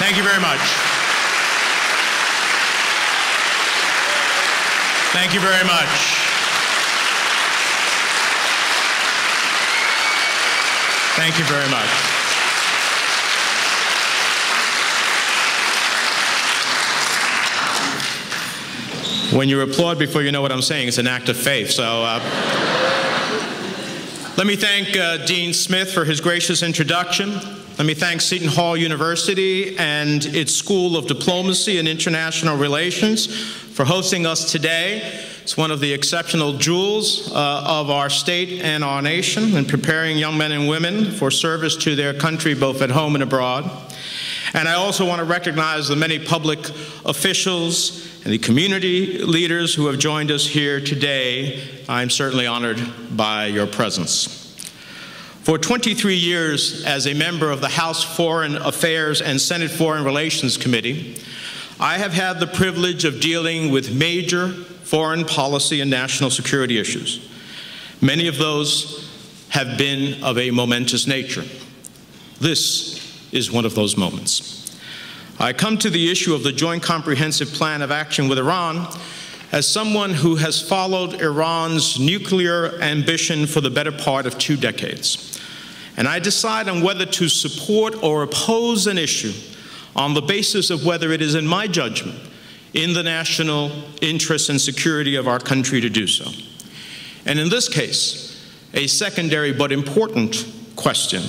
Thank you very much. Thank you very much. Thank you very much. When you applaud before you know what I'm saying, it's an act of faith. So let me thank Dean Smith for his gracious introduction. Let me thank Seton Hall University and its School of Diplomacy and International Relations for hosting us today. It's one of the exceptional jewels of our state and our nation in preparing young men and women for service to their country, both at home and abroad. And I also want to recognize the many public officials and the community leaders who have joined us here today. I'm certainly honored by your presence. For 23 years as a member of the House Foreign Affairs and Senate Foreign Relations Committee, I have had the privilege of dealing with major foreign policy and national security issues. Many of those have been of a momentous nature. This is one of those moments. I come to the issue of the Joint Comprehensive Plan of Action with Iran as someone who has followed Iran's nuclear ambition for the better part of 2 decades. And I decide on whether to support or oppose an issue on the basis of whether it is, in my judgment, in the national interest and security of our country to do so. And in this case, a secondary but important question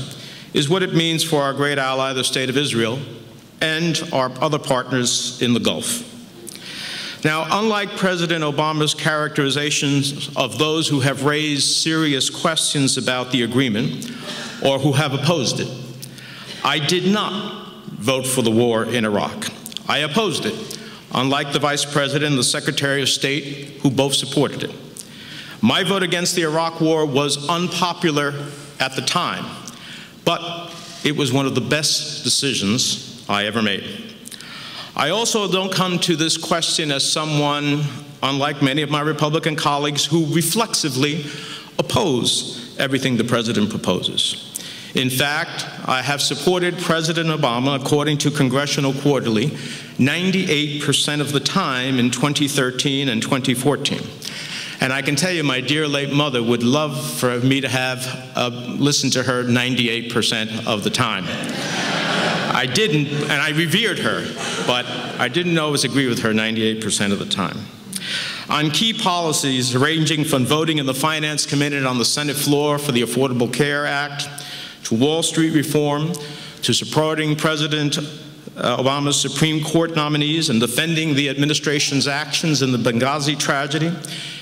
is what it means for our great ally, the State of Israel, and our other partners in the Gulf. Now, unlike President Obama's characterizations of those who have raised serious questions about the agreement or who have opposed it, I did not vote for the war in Iraq. I opposed it, unlike the Vice President and the Secretary of State, who both supported it. My vote against the Iraq war was unpopular at the time, but it was one of the best decisions I ever made. I also don't come to this question as someone, unlike many of my Republican colleagues, who reflexively oppose everything the President proposes. In fact, I have supported President Obama, according to Congressional Quarterly, 98% of the time in 2013 and 2014. And I can tell you my dear late mother would love for me to have listened to her 98% of the time. I didn't, and I revered her, but I didn't always agree with her 98% of the time. On key policies ranging from voting in the Finance Committee and on the Senate floor for the Affordable Care Act, to Wall Street reform, to supporting President Obama's Supreme Court nominees and defending the administration's actions in the Benghazi tragedy,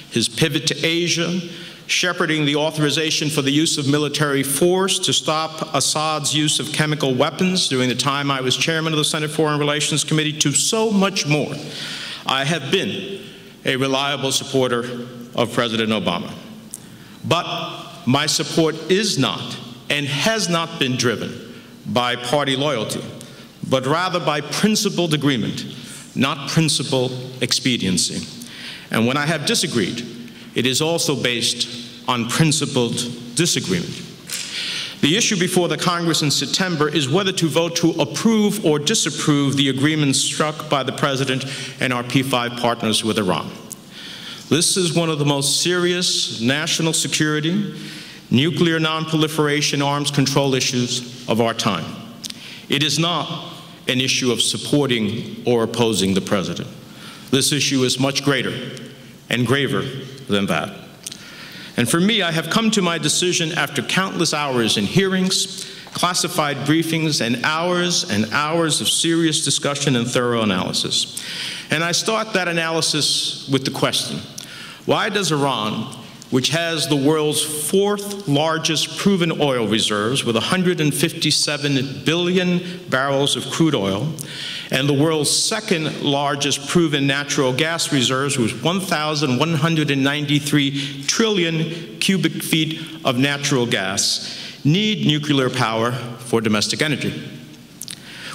his pivot to Asia, shepherding the authorization for the use of military force to stop Assad's use of chemical weapons during the time I was chairman of the Senate Foreign Relations Committee, to so much more. I have been a reliable supporter of President Obama. But my support is not and has not been driven by party loyalty, but rather by principled agreement, not principled expediency. And when I have disagreed, it is also based on principled disagreement. The issue before the Congress in September is whether to vote to approve or disapprove the agreement struck by the President and our P5 partners with Iran. This is one of the most serious national security, nuclear non-proliferation arms control issues of our time. It is not an issue of supporting or opposing the President. This issue is much greater and graver than that. And for me, I have come to my decision after countless hours in hearings, classified briefings, and hours of serious discussion and thorough analysis. And I start that analysis with the question, why does Iran, which has the world's 4th largest proven oil reserves with 157 billion barrels of crude oil, and the world's 2nd largest proven natural gas reserves with 1,193 trillion cubic feet of natural gas, need nuclear power for domestic energy?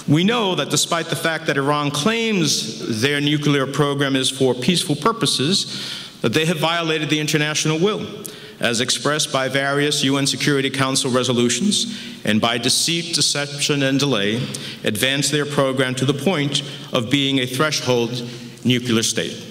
We know that despite the fact that Iran claims their nuclear program is for peaceful purposes, that they have violated the international will as expressed by various UN Security Council resolutions, and by deceit, deception, and delay, advance their program to the point of being a threshold nuclear state.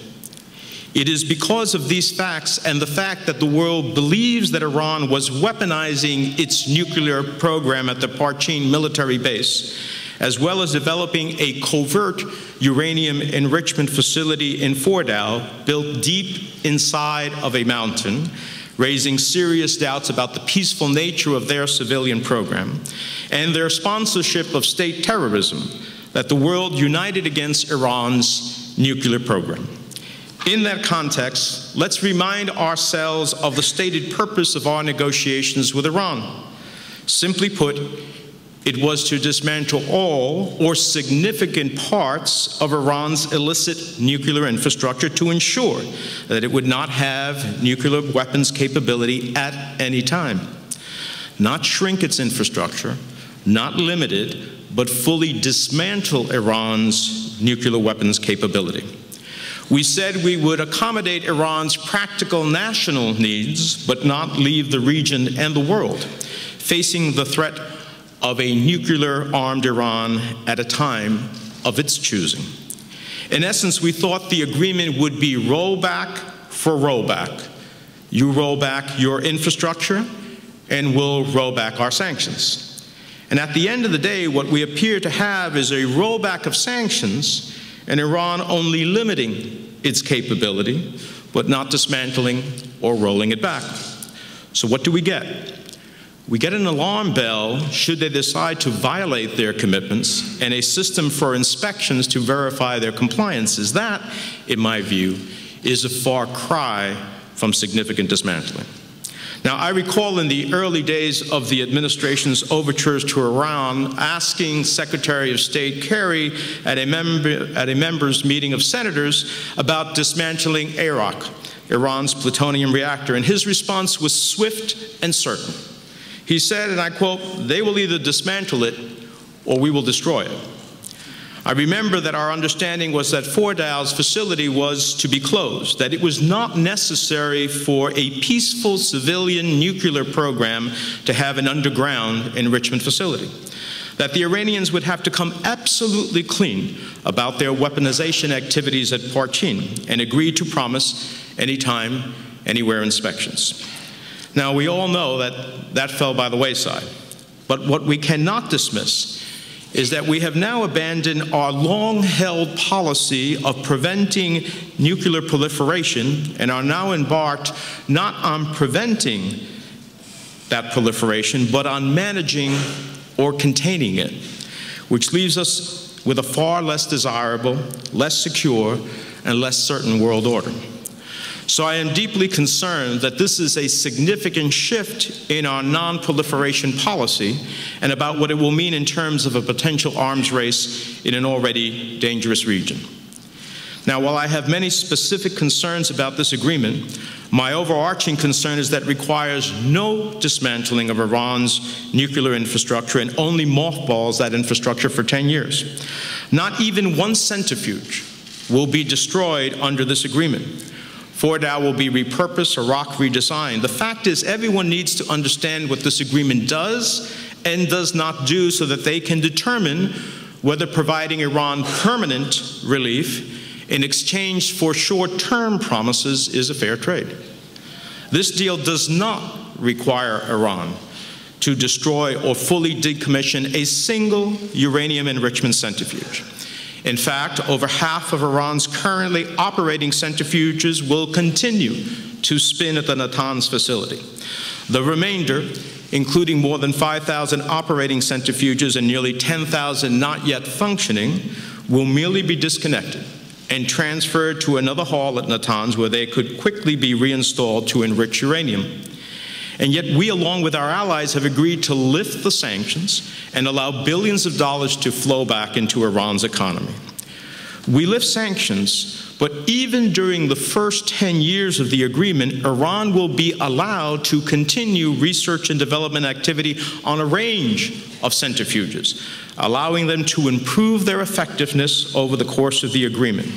It is because of these facts and the fact that the world believes that Iran was weaponizing its nuclear program at the Parchin military base, as well as developing a covert uranium enrichment facility in Fordow built deep inside of a mountain, raising serious doubts about the peaceful nature of their civilian program and their sponsorship of state terrorism, that the world united against Iran's nuclear program. In that context, let's remind ourselves of the stated purpose of our negotiations with Iran. Simply put, it was to dismantle all or significant parts of Iran's illicit nuclear infrastructure to ensure that it would not have nuclear weapons capability at any time. Not shrink its infrastructure, not limit it, but fully dismantle Iran's nuclear weapons capability. We said we would accommodate Iran's practical national needs, but not leave the region and the world facing the threat of a nuclear-armed Iran at a time of its choosing. In essence, we thought the agreement would be rollback for rollback. You roll back your infrastructure, and we'll roll back our sanctions. And at the end of the day, what we appear to have is a rollback of sanctions, and Iran only limiting its capability, but not dismantling or rolling it back. So what do we get? We get an alarm bell should they decide to violate their commitments, and a system for inspections to verify their compliances. That, in my view, is a far cry from significant dismantling. Now, I recall in the early days of the administration's overtures to Iran asking Secretary of State Kerry at a members' meeting of senators about dismantling Arak, Iran's plutonium reactor, and his response was swift and certain. He said, and I quote, "They will either dismantle it or we will destroy it." I remember that our understanding was that Fordow's facility was to be closed, that it was not necessary for a peaceful civilian nuclear program to have an underground enrichment facility, that the Iranians would have to come absolutely clean about their weaponization activities at Parchin and agree to promise anytime, anywhere inspections. Now, we all know that that fell by the wayside, but what we cannot dismiss is that we have now abandoned our long-held policy of preventing nuclear proliferation and are now embarked not on preventing that proliferation, but on managing or containing it, which leaves us with a far less desirable, less secure, and less certain world order. So I am deeply concerned that this is a significant shift in our non-proliferation policy and about what it will mean in terms of a potential arms race in an already dangerous region. Now, while I have many specific concerns about this agreement, my overarching concern is that it requires no dismantling of Iran's nuclear infrastructure and only mothballs that infrastructure for 10 years. Not even one centrifuge will be destroyed under this agreement. Fordow will be repurposed, Iraq redesigned. The fact is, everyone needs to understand what this agreement does and does not do so that they can determine whether providing Iran permanent relief in exchange for short-term promises is a fair trade. This deal does not require Iran to destroy or fully decommission a single uranium enrichment centrifuge. In fact, over half of Iran's currently operating centrifuges will continue to spin at the Natanz facility. The remainder, including more than 5,000 operating centrifuges and nearly 10,000 not yet functioning, will merely be disconnected and transferred to another hall at Natanz where they could quickly be reinstalled to enrich uranium. And yet we, along with our allies, have agreed to lift the sanctions and allow billions of dollars to flow back into Iran's economy. We lift sanctions, but even during the first 10 years of the agreement, Iran will be allowed to continue research and development activity on a range of centrifuges, allowing them to improve their effectiveness over the course of the agreement.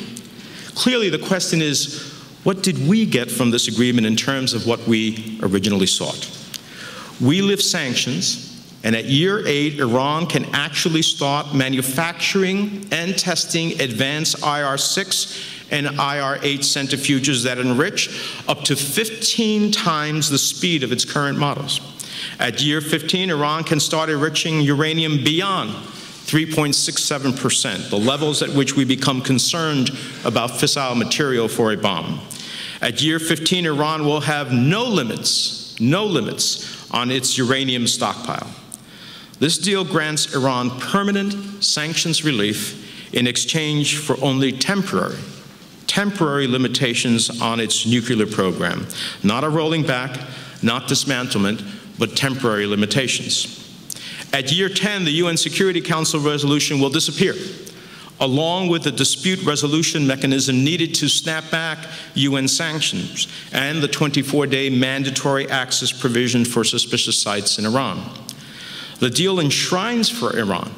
Clearly, the question is, What did we get from this agreement in terms of what we originally sought? We lift sanctions, and at year 8, Iran can actually start manufacturing and testing advanced IR-6 and IR-8 centrifuges that enrich up to 15 times the speed of its current models. At year 15, Iran can start enriching uranium beyond 3.67%, the levels at which we become concerned about fissile material for a bomb. At year 15, Iran will have no limits on its uranium stockpile. This deal grants Iran permanent sanctions relief in exchange for only temporary limitations on its nuclear program. Not a rolling back, not dismantlement, but temporary limitations. At year 10, the UN Security Council resolution will disappear, along with the dispute resolution mechanism needed to snap back UN sanctions and the 24-day mandatory access provision for suspicious sites in Iran. The deal enshrines for Iran,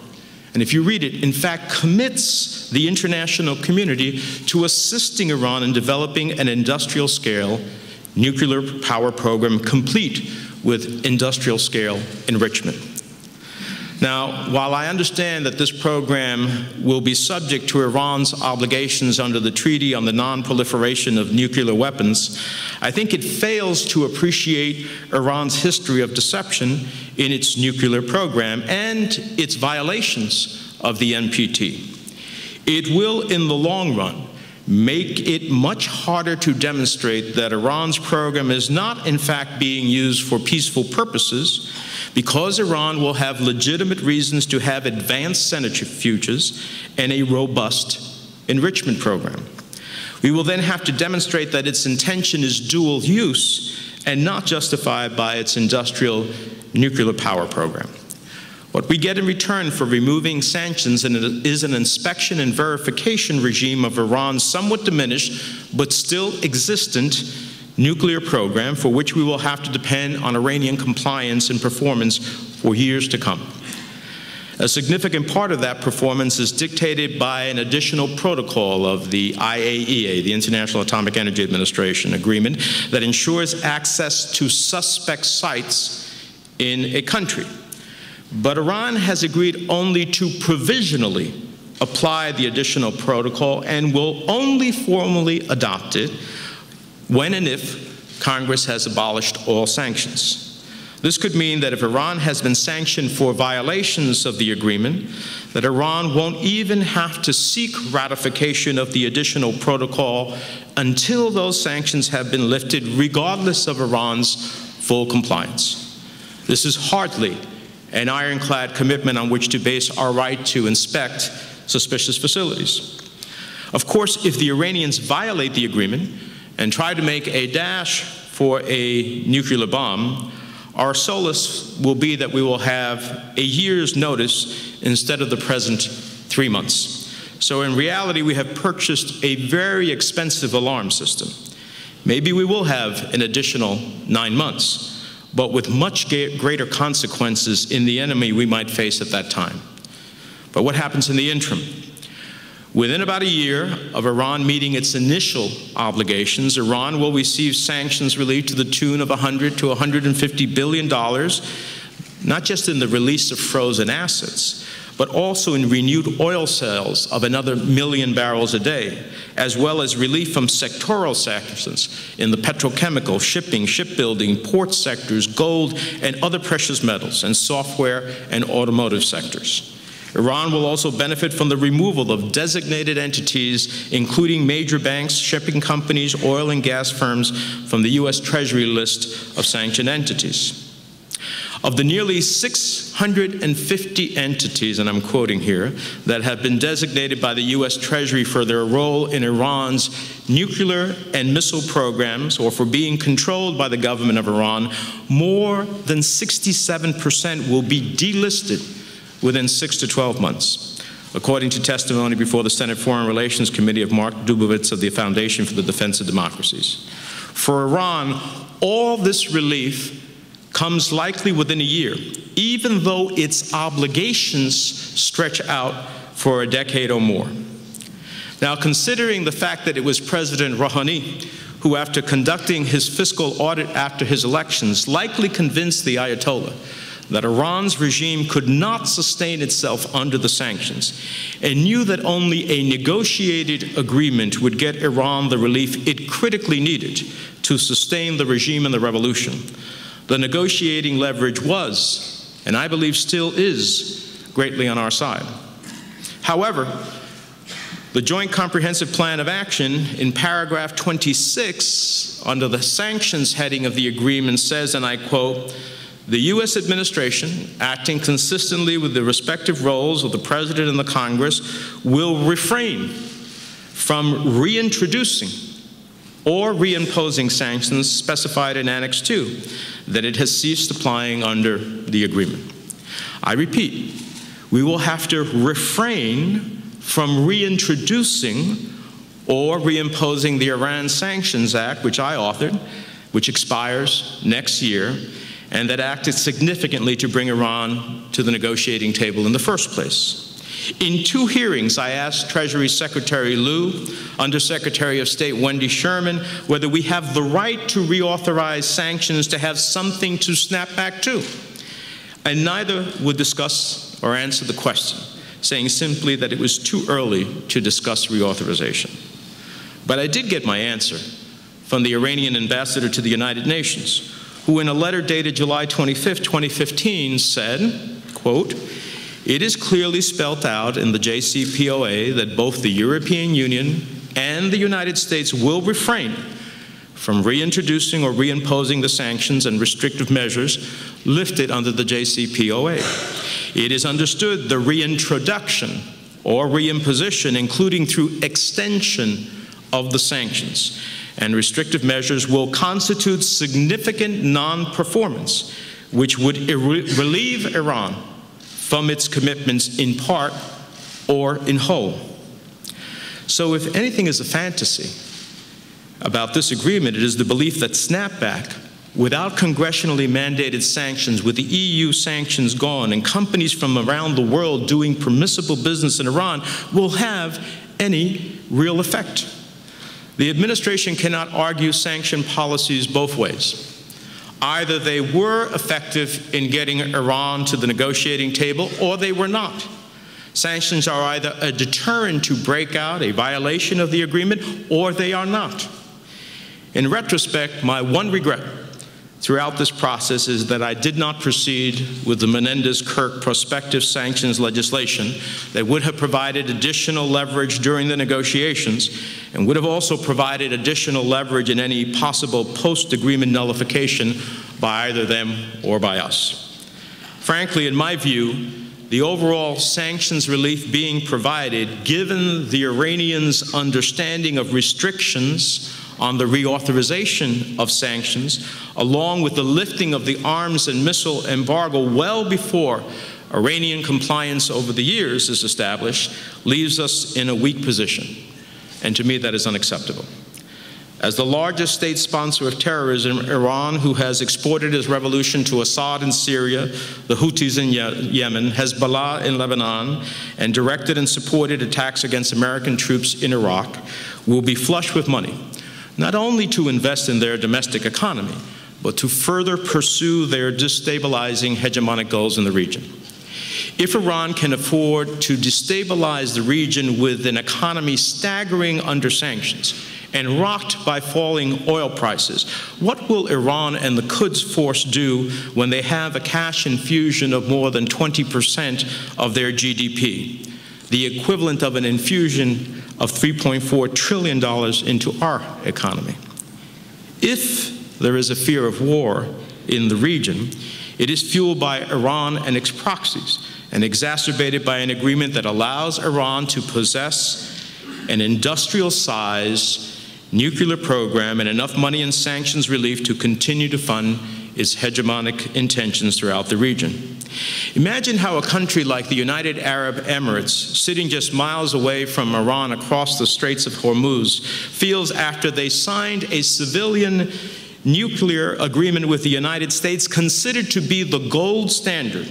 and if you read it, in fact commits the international community to assisting Iran in developing an industrial-scale nuclear power program complete with industrial-scale enrichment. Now, while I understand that this program will be subject to Iran's obligations under the Treaty on the Non-Proliferation of Nuclear Weapons, I think it fails to appreciate Iran's history of deception in its nuclear program and its violations of the NPT. It will, in the long run, make it much harder to demonstrate that Iran's program is not, in fact, being used for peaceful purposes, because Iran will have legitimate reasons to have advanced centrifuges and a robust enrichment program. We will then have to demonstrate that its intention is dual use and not justified by its industrial nuclear power program. What we get in return for removing sanctions is an inspection and verification regime of Iran's somewhat diminished but still existent nuclear program, for which we will have to depend on Iranian compliance and performance for years to come. A significant part of that performance is dictated by an additional protocol of the IAEA, the International Atomic Energy Administration agreement, that ensures access to suspect sites in a country. But Iran has agreed only to provisionally apply the additional protocol and will only formally adopt it when and if Congress has abolished all sanctions. This could mean that if Iran has been sanctioned for violations of the agreement, that Iran won't even have to seek ratification of the additional protocol until those sanctions have been lifted, regardless of Iran's full compliance. This is hardly an ironclad commitment on which to base our right to inspect suspicious facilities. Of course, if the Iranians violate the agreement and try to make a dash for a nuclear bomb, our solace will be that we will have a year's notice instead of the present 3 months. So in reality, we have purchased a very expensive alarm system. Maybe we will have an additional 9 months, but with much greater consequences in the enemy we might face at that time. But what happens in the interim? Within about a year of Iran meeting its initial obligations, Iran will receive sanctions relief to the tune of $100 to $150 billion, not just in the release of frozen assets, but also in renewed oil sales of another 1 million barrels a day, as well as relief from sectoral sanctions in the petrochemical, shipping, shipbuilding, port sectors, gold, and other precious metals, and software and automotive sectors. Iran will also benefit from the removal of designated entities, including major banks, shipping companies, oil and gas firms, from the U.S. Treasury list of sanctioned entities. Of the nearly 650 entities, and I'm quoting here, that have been designated by the U.S. Treasury for their role in Iran's nuclear and missile programs, or for being controlled by the government of Iran, more than 67% will be delisted within 6 to 12 months, according to testimony before the Senate Foreign Relations Committee of Mark Dubovitz of the Foundation for the Defense of Democracies. For Iran, all this relief comes likely within a year, even though its obligations stretch out for a decade or more. Now, considering the fact that it was President Rouhani who, after conducting his fiscal audit after his elections, likely convinced the Ayatollah that Iran's regime could not sustain itself under the sanctions, and knew that only a negotiated agreement would get Iran the relief it critically needed to sustain the regime and the revolution. The negotiating leverage was, and I believe still is, greatly on our side. However, the Joint Comprehensive Plan of Action in paragraph 26 under the sanctions heading of the agreement says, and I quote, "The U.S. administration, acting consistently with the respective roles of the President and the Congress, will refrain from reintroducing or reimposing sanctions specified in Annex 2 that it has ceased applying under the agreement." I repeat, we will have to refrain from reintroducing or reimposing the Iran Sanctions Act, which I authored, which expires next year, and that acted significantly to bring Iran to the negotiating table in the first place. In 2 hearings, I asked Treasury Secretary Lew, Undersecretary of State Wendy Sherman, whether we have the right to reauthorize sanctions to have something to snap back to. And neither would discuss or answer the question, saying simply that it was too early to discuss reauthorization. But I did get my answer from the Iranian ambassador to the United Nations, who in a letter dated July 25, 2015 said, quote, "It is clearly spelt out in the JCPOA that both the European Union and the United States will refrain from reintroducing or reimposing the sanctions and restrictive measures lifted under the JCPOA. It is understood the reintroduction or reimposition, including through extension of the sanctions and restrictive measures, will constitute significant non-performance, which would relieve Iran from its commitments in part or in whole." So if anything is a fantasy about this agreement, it is the belief that snapback without congressionally mandated sanctions, with the EU sanctions gone and companies from around the world doing permissible business in Iran, will have any real effect. The administration cannot argue sanction policies both ways. Either they were effective in getting Iran to the negotiating table, or they were not. Sanctions are either a deterrent to break out a violation of the agreement, or they are not. In retrospect, my one regret throughout this process is that I did not proceed with the Menendez-Kirk prospective sanctions legislation that would have provided additional leverage during the negotiations and would have also provided additional leverage in any possible post-agreement nullification by either them or by us. Frankly, in my view, the overall sanctions relief being provided, given the Iranians' understanding of restrictions on the reauthorization of sanctions, along with the lifting of the arms and missile embargo well before Iranian compliance over the years is established, leaves us in a weak position. And to me, that is unacceptable. As the largest state sponsor of terrorism, Iran, who has exported its revolution to Assad in Syria, the Houthis in Yemen, Hezbollah in Lebanon, and directed and supported attacks against American troops in Iraq, will be flush with money, not only to invest in their domestic economy, but to further pursue their destabilizing hegemonic goals in the region. If Iran can afford to destabilize the region with an economy staggering under sanctions and rocked by falling oil prices, what will Iran and the Quds Force do when they have a cash infusion of more than 20% of their GDP, the equivalent of an infusion of $3.4 trillion into our economy? If there is a fear of war in the region, it is fueled by Iran and its proxies and exacerbated by an agreement that allows Iran to possess an industrial-sized nuclear program and enough money and sanctions relief to continue to fund its hegemonic intentions throughout the region. Imagine how a country like the United Arab Emirates, sitting just miles away from Iran across the Straits of Hormuz, feels after they signed a civilian nuclear agreement with the United States, considered to be the gold standard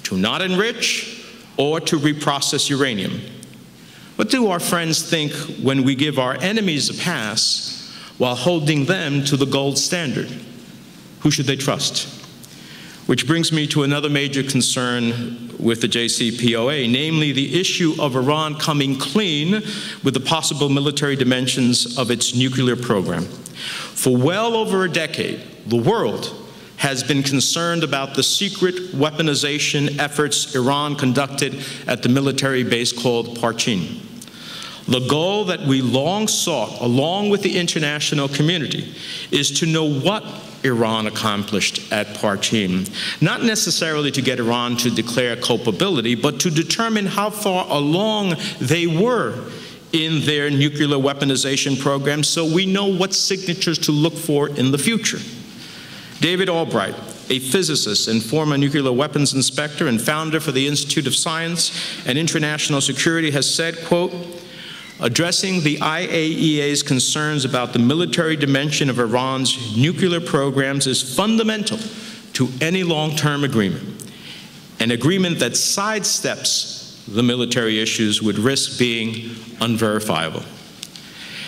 to not enrich or to reprocess uranium. What do our friends think when we give our enemies a pass, while holding them to the gold standard. Who should they trust? Which brings me to another major concern with the JCPOA, namely the issue of Iran coming clean with the possible military dimensions of its nuclear program. For well over a decade, the world has been concerned about the secret weaponization efforts Iran conducted at the military base called Parchin. The goal that we long sought, along with the international community, is to know what Iran accomplished at Parchin, not necessarily to get Iran to declare culpability, but to determine how far along they were in their nuclear weaponization program so we know what signatures to look for in the future. David Albright, a physicist and former nuclear weapons inspector and founder for the Institute of Science and International Security, has said, quote, addressing the IAEA's concerns about the military dimension of Iran's nuclear programs is fundamental to any long-term agreement. An agreement that sidesteps the military issues would risk being unverifiable.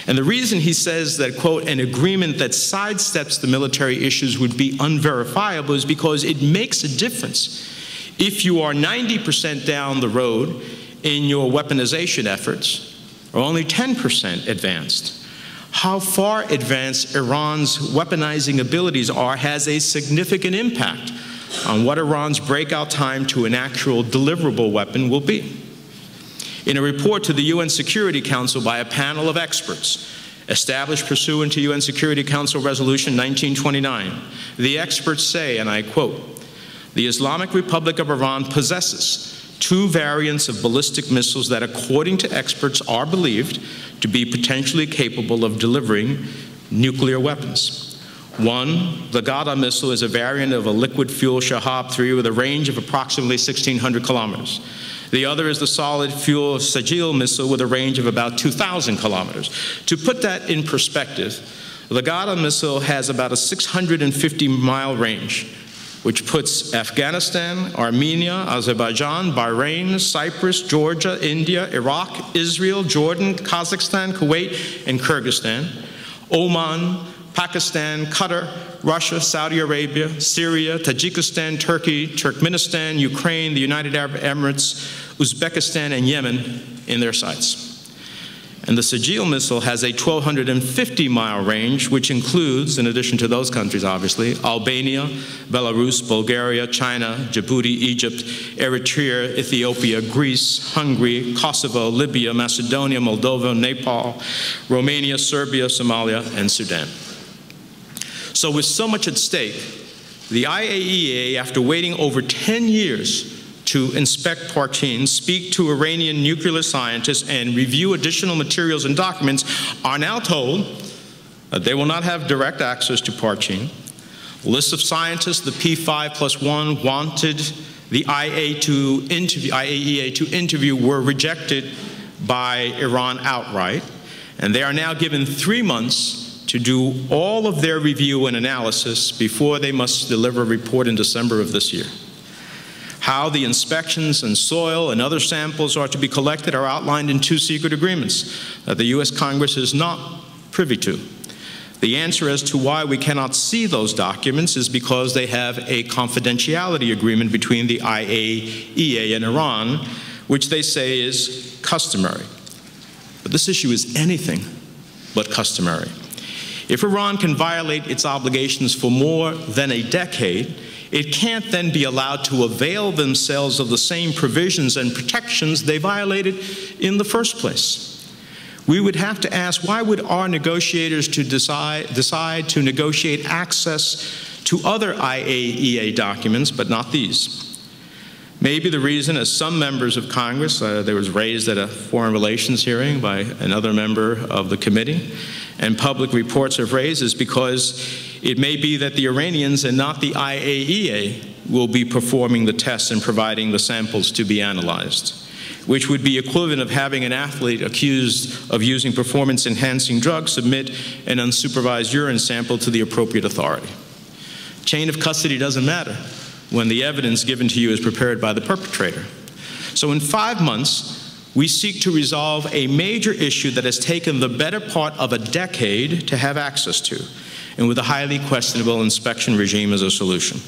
And the reason he says that, quote, an agreement that sidesteps the military issues would be unverifiable is because it makes a difference if you are 90% down the road in your weaponization efforts or only 10% advanced. How far advanced Iran's weaponizing abilities are has a significant impact on what Iran's breakout time to an actual deliverable weapon will be. In a report to the UN Security Council by a panel of experts established pursuant to UN Security Council Resolution 1929, the experts say, and I quote, the Islamic Republic of Iran possesses two variants of ballistic missiles that, according to experts, are believed to be potentially capable of delivering nuclear weapons. One, the Ghada missile, is a variant of a liquid-fuel Shahab-3 with a range of approximately 1,600 kilometers. The other is the solid-fuel Sajil missile with a range of about 2,000 kilometers. To put that in perspective, the Ghada missile has about a 650-mile range, which puts Afghanistan, Armenia, Azerbaijan, Bahrain, Cyprus, Georgia, India, Iraq, Israel, Jordan, Kazakhstan, Kuwait, and Kyrgyzstan, Oman, Pakistan, Qatar, Russia, Saudi Arabia, Syria, Tajikistan, Turkey, Turkmenistan, Ukraine, the United Arab Emirates, Uzbekistan, and Yemen in their sights. And the Sajil missile has a 1,250-mile range, which includes, in addition to those countries, obviously, Albania, Belarus, Bulgaria, China, Djibouti, Egypt, Eritrea, Ethiopia, Greece, Hungary, Kosovo, Libya, Macedonia, Moldova, Nepal, Romania, Serbia, Somalia, and Sudan. So with so much at stake, the IAEA, after waiting over 10 years to inspect Parchin, speak to Iranian nuclear scientists, and review additional materials and documents, are now told that they will not have direct access to Parchin. Lists of scientists the P5+1 wanted the IAEA to interview were rejected by Iran outright, and they are now given 3 months to do all of their review and analysis before they must deliver a report in December of this year. How the inspections and soil and other samples are to be collected are outlined in 2 secret agreements that the U.S. Congress is not privy to. The answer as to why we cannot see those documents is because they have a confidentiality agreement between the IAEA and Iran, which they say is customary. But this issue is anything but customary. If Iran can violate its obligations for more than a decade, it can't then be allowed to avail themselves of the same provisions and protections they violated in the first place. We would have to ask, why would our negotiators decide to negotiate access to other IAEA documents, but not these? Maybe the reason, as some members of Congress, there was raised at a Foreign Relations hearing by another member of the committee, and public reports have raised, is because it may be that the Iranians and not the IAEA will be performing the tests and providing the samples to be analyzed, which would be equivalent of having an athlete accused of using performance-enhancing drugs submit an unsupervised urine sample to the appropriate authority. Chain of custody doesn't matter when the evidence given to you is prepared by the perpetrator. So in 5 months, we seek to resolve a major issue that has taken the better part of a decade to have access to, and with a highly questionable inspection regime as a solution.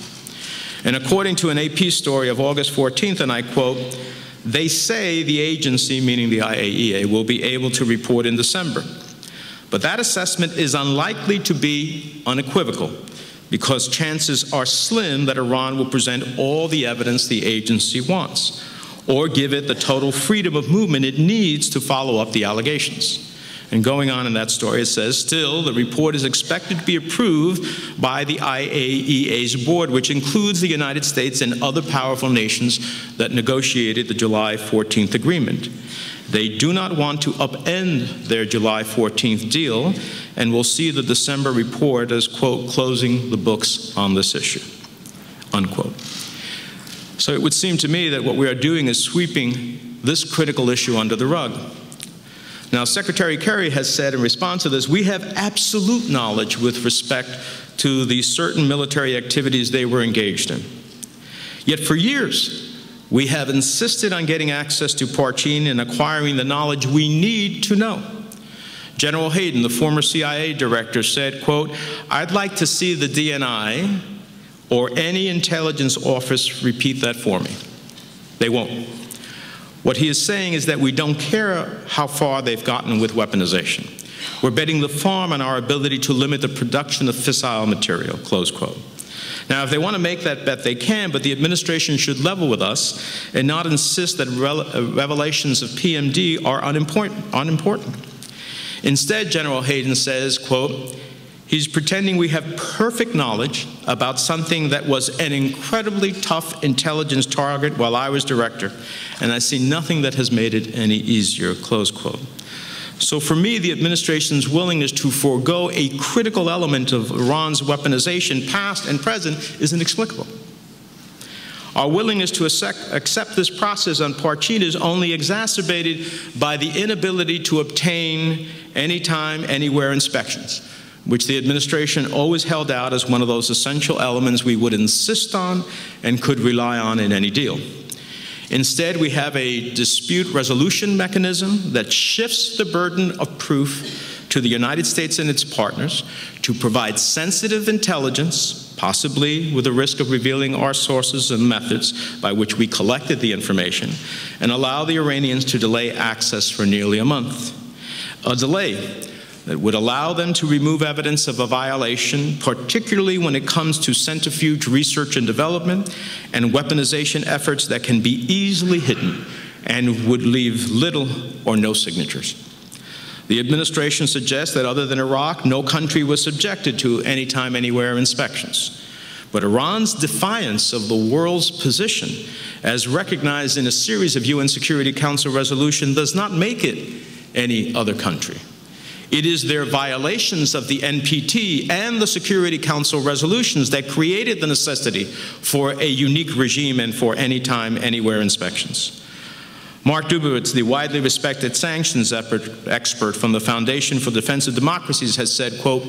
And according to an AP story of August 14th, and I quote, "They say the agency," meaning the IAEA, "will be able to report in December. But that assessment is unlikely to be unequivocal, because chances are slim that Iran will present all the evidence the agency wants, or give it the total freedom of movement it needs to follow up the allegations." And going on in that story, it says, "Still, the report is expected to be approved by the IAEA's board, which includes the United States and other powerful nations that negotiated the July 14th agreement. They do not want to upend their July 14th deal and will see the December report as, quote, closing the books on this issue," unquote. So it would seem to me that what we are doing is sweeping this critical issue under the rug. Now, Secretary Kerry has said in response to this, we have absolute knowledge with respect to the certain military activities they were engaged in. Yet for years, we have insisted on getting access to Parchin and acquiring the knowledge we need to know. General Hayden, the former CIA director, said, quote, "I'd like to see the DNI or any intelligence office repeat that for me." They won't. What he is saying is that we don't care how far they've gotten with weaponization. We're betting the farm on our ability to limit the production of fissile material, close quote. Now, if they want to make that bet, they can, but the administration should level with us and not insist that revelations of PMD are unimportant. Instead, General Hayden says, quote, "He's pretending we have perfect knowledge about something that was an incredibly tough intelligence target while I was director, and I see nothing that has made it any easier," close quote. So for me, the administration's willingness to forego a critical element of Iran's weaponization, past and present, is inexplicable. Our willingness to accept this process on Parchin is only exacerbated by the inability to obtain anytime, anywhere inspections, which the administration always held out as one of those essential elements we would insist on and could rely on in any deal. Instead, we have a dispute resolution mechanism that shifts the burden of proof to the United States and its partners to provide sensitive intelligence, possibly with the risk of revealing our sources and methods by which we collected the information, and allow the Iranians to delay access for nearly a month. A delay that would allow them to remove evidence of a violation, particularly when it comes to centrifuge research and development and weaponization efforts that can be easily hidden and would leave little or no signatures. The administration suggests that other than Iraq, no country was subjected to anytime, anywhere inspections. But Iran's defiance of the world's position, as recognized in a series of UN Security Council resolutions, does not make it any other country. It is their violations of the NPT and the Security Council resolutions that created the necessity for a unique regime and for anytime, anywhere inspections. Mark Dubowitz, the widely respected sanctions expert from the Foundation for Defense of Democracies, has said, quote,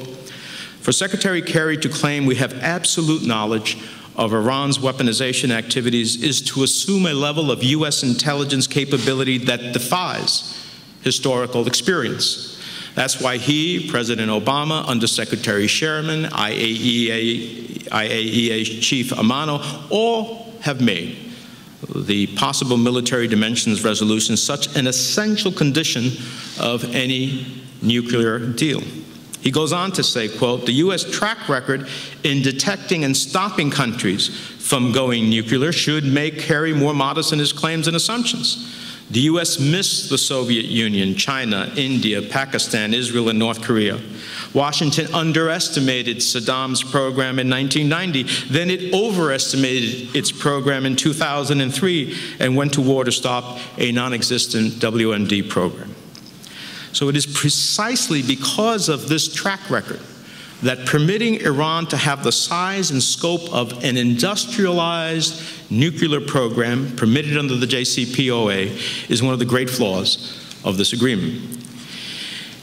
"For Secretary Kerry to claim we have absolute knowledge of Iran's weaponization activities is to assume a level of U.S. intelligence capability that defies historical experience. That's why he, President Obama, Undersecretary Sherman, IAEA Chief Amano, all have made the possible military dimensions resolution such an essential condition of any nuclear deal." He goes on to say, quote, "The U.S. track record in detecting and stopping countries from going nuclear should make Kerry more modest in his claims and assumptions. The U.S. missed the Soviet Union, China, India, Pakistan, Israel, and North Korea. Washington underestimated Saddam's program in 1990. Then it overestimated its program in 2003 and went to war to stop a non-existent WMD program." So it is precisely because of this track record that permitting Iran to have the size and scope of an industrialized nuclear program permitted under the JCPOA is one of the great flaws of this agreement.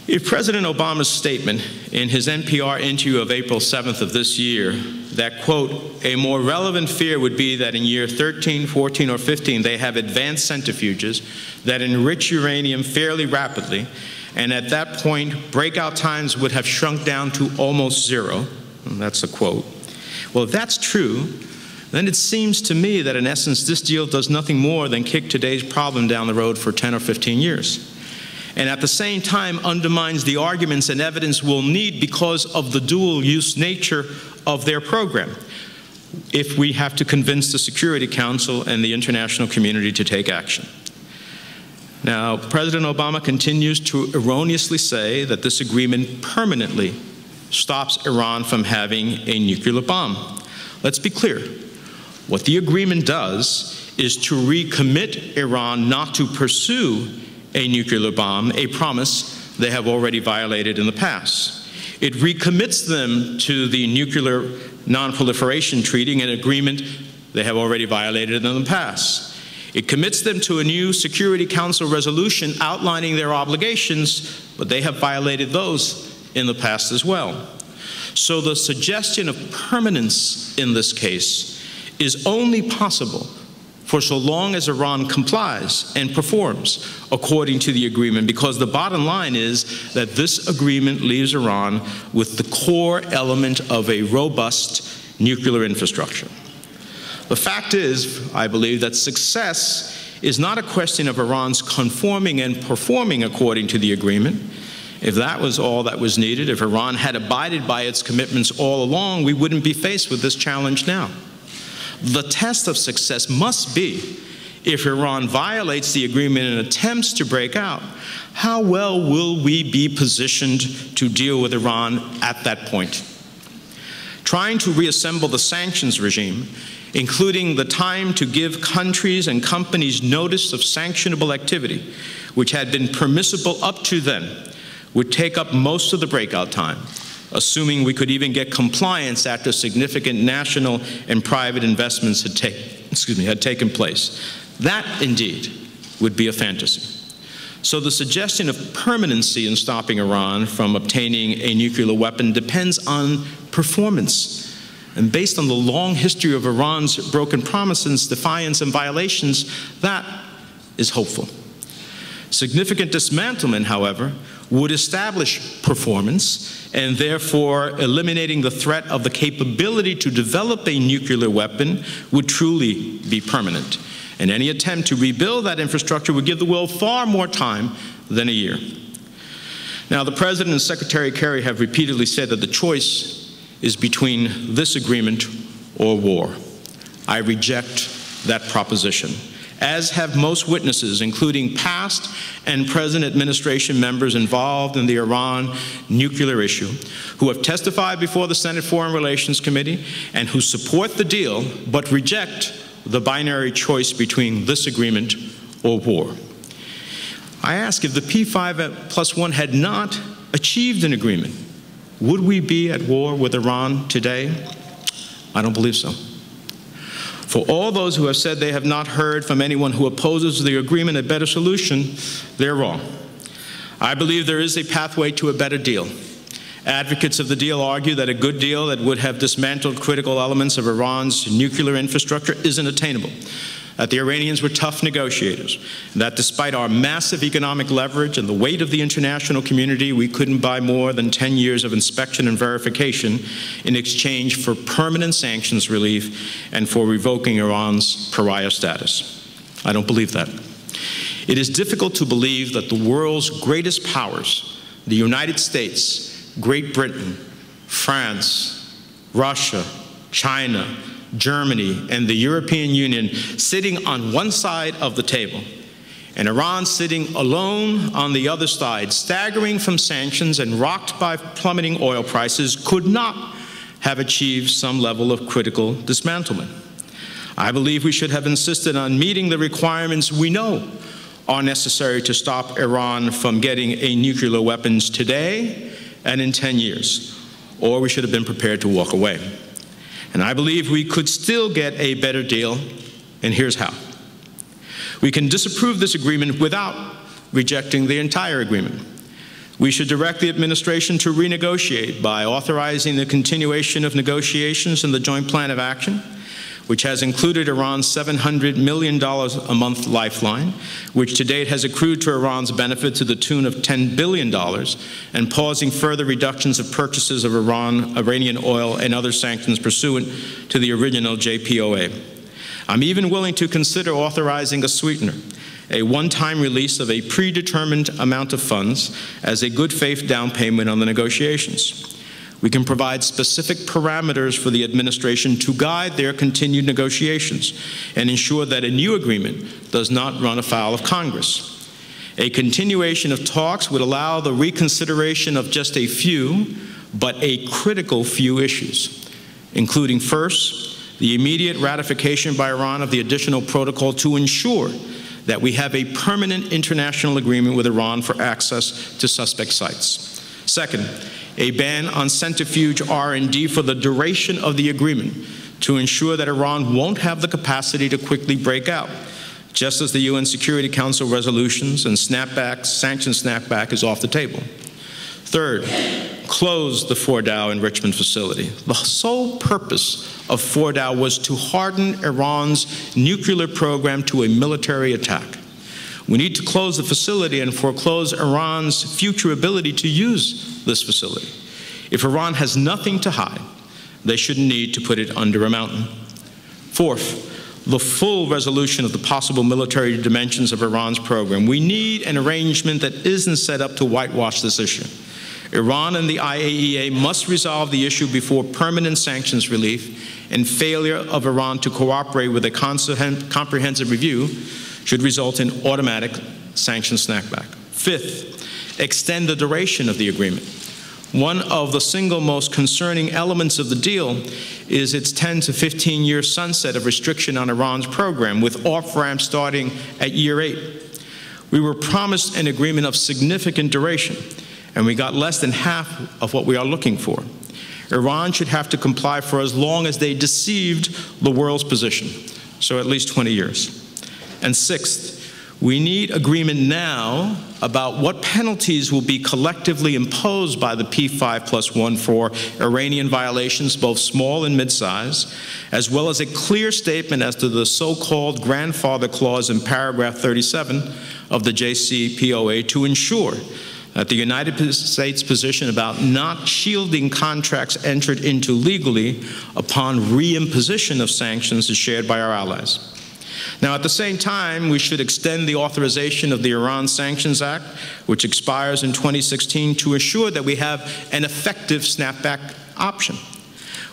If President Obama's statement in his NPR interview of April 7th of this year that, quote, a more relevant fear would be that in year 13, 14, or 15 they have advanced centrifuges that enrich uranium fairly rapidly, and at that point breakout times would have shrunk down to almost zero, and that's a quote. Well, if that's true, then it seems to me that in essence this deal does nothing more than kick today's problem down the road for 10 or 15 years. And at the same time undermines the arguments and evidence we'll need because of the dual-use nature of their program, if we have to convince the Security Council and the international community to take action. Now, President Obama continues to erroneously say that this agreement permanently stops Iran from having a nuclear bomb. Let's be clear. What the agreement does is to recommit Iran not to pursue a nuclear bomb, a promise they have already violated in the past. It recommits them to the Nuclear Non-Proliferation Treaty, an agreement they have already violated in the past. It commits them to a new Security Council resolution outlining their obligations, but they have violated those in the past as well. So the suggestion of permanence in this case is only possible for so long as Iran complies and performs according to the agreement, because the bottom line is that this agreement leaves Iran with the core element of a robust nuclear infrastructure. The fact is, I believe, that success is not a question of Iran's conforming and performing according to the agreement. If that was all that was needed, if Iran had abided by its commitments all along, we wouldn't be faced with this challenge now. The test of success must be, if Iran violates the agreement and attempts to break out, how well will we be positioned to deal with Iran at that point? Trying to reassemble the sanctions regime, including the time to give countries and companies notice of sanctionable activity, which had been permissible up to then, would take up most of the breakout time, assuming we could even get compliance after significant national and private investments had taken place. That, indeed, would be a fantasy. So the suggestion of permanency in stopping Iran from obtaining a nuclear weapon depends on performance. And based on the long history of Iran's broken promises, defiance, and violations, that is hopeful. Significant dismantlement, however, would establish performance, and therefore eliminating the threat of the capability to develop a nuclear weapon would truly be permanent. And any attempt to rebuild that infrastructure would give the world far more time than a year. Now, the President and Secretary Kerry have repeatedly said that the choice is between this agreement or war. I reject that proposition, as have most witnesses, including past and present administration members involved in the Iran nuclear issue, who have testified before the Senate Foreign Relations Committee and who support the deal but reject the binary choice between this agreement or war. I ask, if the P5+1 had not achieved an agreement, would we be at war with Iran today? I don't believe so. For all those who have said they have not heard from anyone who opposes the agreement a better solution, they're wrong. I believe there is a pathway to a better deal. Advocates of the deal argue that a good deal that would have dismantled critical elements of Iran's nuclear infrastructure isn't attainable, that the Iranians were tough negotiators, and that despite our massive economic leverage and the weight of the international community, we couldn't buy more than 10 years of inspection and verification in exchange for permanent sanctions relief and for revoking Iran's pariah status. I don't believe that. It is difficult to believe that the world's greatest powers, the United States, Great Britain, France, Russia, China, Germany, and the European Union sitting on one side of the table, and Iran sitting alone on the other side, staggering from sanctions and rocked by plummeting oil prices, could not have achieved some level of critical dismantlement. I believe we should have insisted on meeting the requirements we know are necessary to stop Iran from getting a nuclear weapons today and in 10 years, or we should have been prepared to walk away. And I believe we could still get a better deal, and here's how. We can disapprove this agreement without rejecting the entire agreement. We should direct the administration to renegotiate by authorizing the continuation of negotiations in the Joint Plan of Action, which has included Iran's $700 million a month lifeline, which to date has accrued to Iran's benefit to the tune of $10 billion, and pausing further reductions of purchases of Iranian oil and other sanctions pursuant to the original JPOA. I'm even willing to consider authorizing a sweetener, a one-time release of a predetermined amount of funds as a good faith down payment on the negotiations. We can provide specific parameters for the administration to guide their continued negotiations and ensure that a new agreement does not run afoul of Congress. A continuation of talks would allow the reconsideration of just a few, but a critical few issues, including first, the immediate ratification by Iran of the additional protocol to ensure that we have a permanent international agreement with Iran for access to suspect sites. Second, a ban on centrifuge R&D for the duration of the agreement to ensure that Iran won't have the capacity to quickly break out, just as the UN Security Council resolutions and sanction snapback is off the table. Third, close the Fordow enrichment facility. The sole purpose of Fordow was to harden Iran's nuclear program to a military attack. We need to close the facility and foreclose Iran's future ability to use this facility. If Iran has nothing to hide, they shouldn't need to put it under a mountain. Fourth, the full resolution of the possible military dimensions of Iran's program. We need an arrangement that isn't set up to whitewash this issue. Iran and the IAEA must resolve the issue before permanent sanctions relief, and failure of Iran to cooperate with a comprehensive review should result in automatic sanction snapback. Fifth, extend the duration of the agreement. One of the single most concerning elements of the deal is its 10 to 15-year sunset of restriction on Iran's program, with off-ramps starting at year 8. We were promised an agreement of significant duration, and we got less than half of what we are looking for. Iran should have to comply for as long as they deceived the world's position, so at least 20 years. And sixth, we need agreement now about what penalties will be collectively imposed by the P5+1 for Iranian violations, both small and mid-size, as well as a clear statement as to the so-called grandfather clause in paragraph 37 of the JCPOA to ensure that the United States' position about not shielding contracts entered into legally upon reimposition of sanctions is shared by our allies. Now, at the same time, we should extend the authorization of the Iran Sanctions Act, which expires in 2016, to assure that we have an effective snapback option.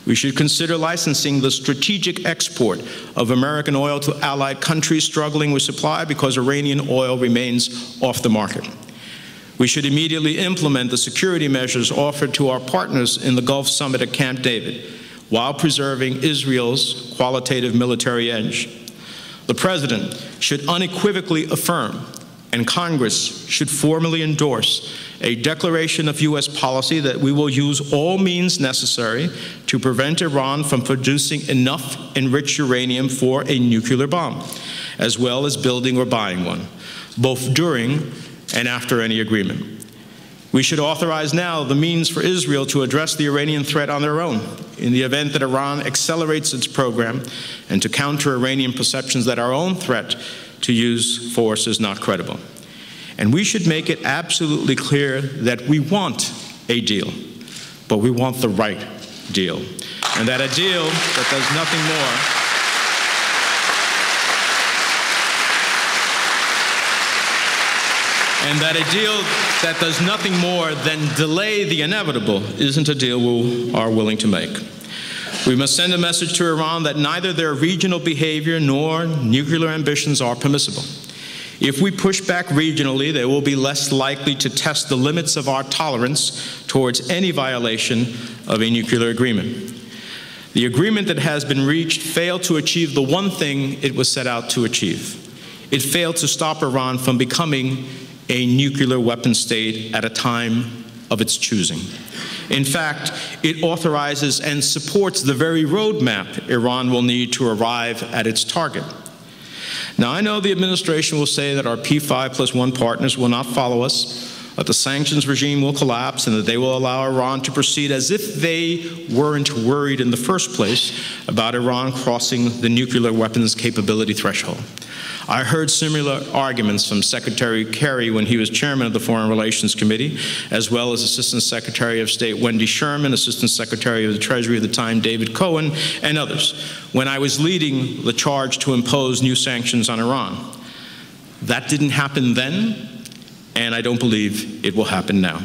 We should consider licensing the strategic export of American oil to allied countries struggling with supply because Iranian oil remains off the market. We should immediately implement the security measures offered to our partners in the Gulf Summit at Camp David, while preserving Israel's qualitative military edge. The President should unequivocally affirm, and Congress should formally endorse, a declaration of U.S. policy that we will use all means necessary to prevent Iran from producing enough enriched uranium for a nuclear bomb, as well as building or buying one, both during and after any agreement. We should authorize now the means for Israel to address the Iranian threat on their own in the event that Iran accelerates its program, and to counter Iranian perceptions that our own threat to use force is not credible. And we should make it absolutely clear that we want a deal, but we want the right deal, and that a deal that does nothing more than delay the inevitable isn't a deal we are willing to make. We must send a message to Iran that neither their regional behavior nor nuclear ambitions are permissible. If we push back regionally, they will be less likely to test the limits of our tolerance towards any violation of a nuclear agreement. The agreement that has been reached failed to achieve the one thing it was set out to achieve. It failed to stop Iran from becoming a nuclear weapon state at a time of its choosing. In fact, it authorizes and supports the very roadmap Iran will need to arrive at its target. Now, I know the administration will say that our P5+1 partners will not follow us that the sanctions regime will collapse and that they will allow Iran to proceed as if they weren't worried in the first place about Iran crossing the nuclear weapons capability threshold. I heard similar arguments from Secretary Kerry when he was chairman of the Foreign Relations Committee, as well as Assistant Secretary of State Wendy Sherman, Assistant Secretary of the Treasury at the time David Cohen, and others, when I was leading the charge to impose new sanctions on Iran. That didn't happen then, and I don't believe it will happen now.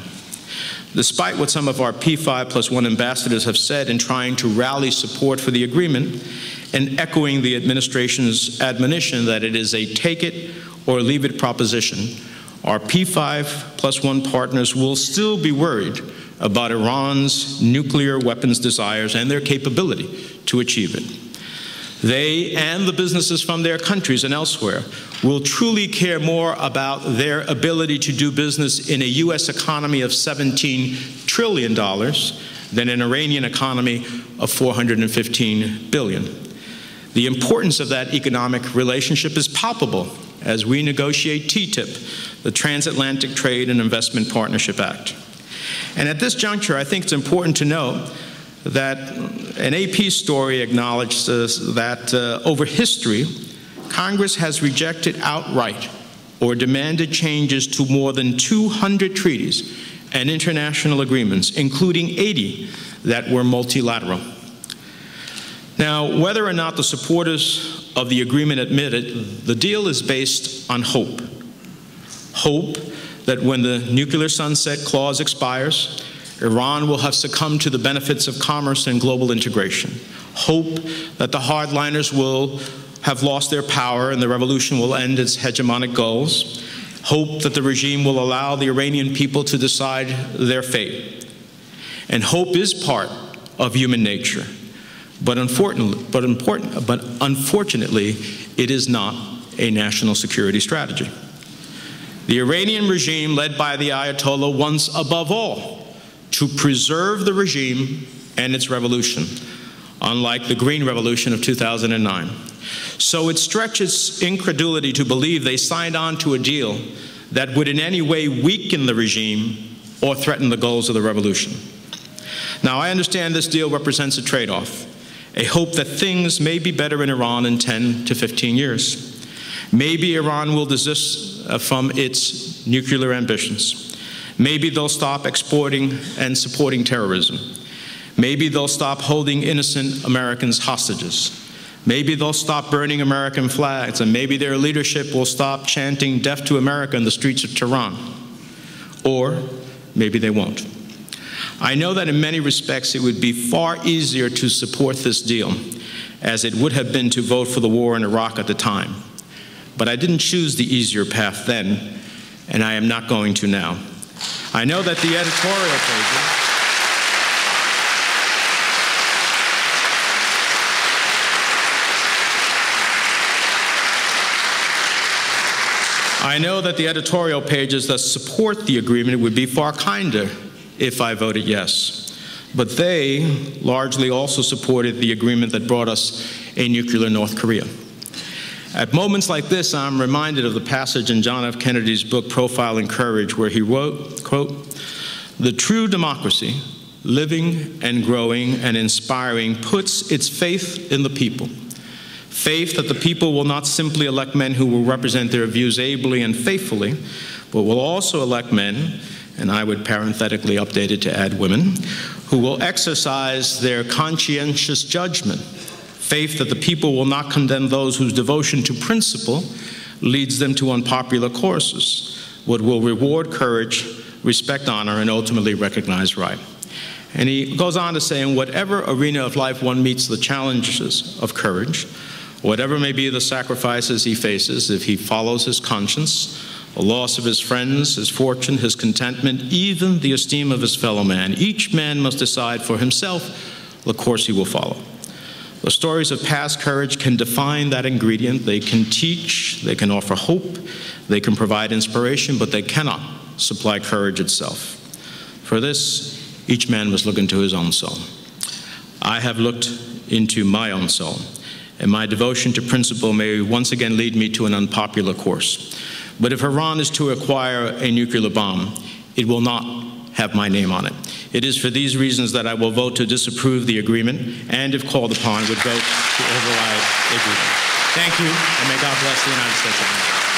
Despite what some of our P5+1 ambassadors have said in trying to rally support for the agreement and echoing the administration's admonition that it is a take-it-or-leave-it proposition, our P5+1 partners will still be worried about Iran's nuclear weapons desires and their capability to achieve it. They and the businesses from their countries and elsewhere will truly care more about their ability to do business in a U.S. economy of $17 trillion than an Iranian economy of $415 billion. The importance of that economic relationship is palpable as we negotiate TTIP, the Transatlantic Trade and Investment Partnership Act. And at this juncture, I think it's important to note that an AP story acknowledges that over history, Congress has rejected outright or demanded changes to more than 200 treaties and international agreements, including 80 that were multilateral. Now, whether or not the supporters of the agreement admit it, the deal is based on hope. Hope that when the nuclear sunset clause expires, Iran will have succumbed to the benefits of commerce and global integration. Hope that the hardliners will have lost their power and the revolution will end its hegemonic goals. Hope that the regime will allow the Iranian people to decide their fate. And hope is part of human nature. But unfortunately, it is not a national security strategy. The Iranian regime, led by the Ayatollah, wants above all to preserve the regime and its revolution, unlike the Green Revolution of 2009. So it stretches incredulity to believe they signed on to a deal that would in any way weaken the regime or threaten the goals of the revolution. Now, I understand this deal represents a trade-off, a hope that things may be better in Iran in 10 to 15 years. Maybe Iran will desist from its nuclear ambitions. Maybe they'll stop exporting and supporting terrorism. Maybe they'll stop holding innocent Americans hostages. Maybe they'll stop burning American flags, and maybe their leadership will stop chanting "Death to America" in the streets of Tehran. Or maybe they won't. I know that in many respects it would be far easier to support this deal, as it would have been to vote for the war in Iraq at the time. But I didn't choose the easier path then, and I am not going to now. I know that the editorial pages that support the agreement would be far kinder if I voted yes. But they largely also supported the agreement that brought us a nuclear North Korea. At moments like this, I'm reminded of the passage in John F. Kennedy's book, Profiling Courage, where he wrote, quote, "The true democracy, living and growing and inspiring, puts its faith in the people. Faith that the people will not simply elect men who will represent their views ably and faithfully, but will also elect men," and I would parenthetically update it to add women, "who will exercise their conscientious judgment. Faith that the people will not condemn those whose devotion to principle leads them to unpopular courses, but will reward courage, respect honor, and ultimately recognize right." And he goes on to say, in whatever arena of life one meets the challenges of courage, whatever may be the sacrifices he faces, if he follows his conscience, the loss of his friends, his fortune, his contentment, even the esteem of his fellow man, each man must decide for himself the course he will follow. The stories of past courage can define that ingredient. They can teach, they can offer hope, they can provide inspiration, but they cannot supply courage itself. For this, each man must look into his own soul. I have looked into my own soul, and my devotion to principle may once again lead me to an unpopular course. But if Iran is to acquire a nuclear bomb, It will not have my name on it. It is for these reasons that I will vote to disapprove the agreement, and if called upon, would vote to override the agreement. Thank you, and may God bless the United States of America.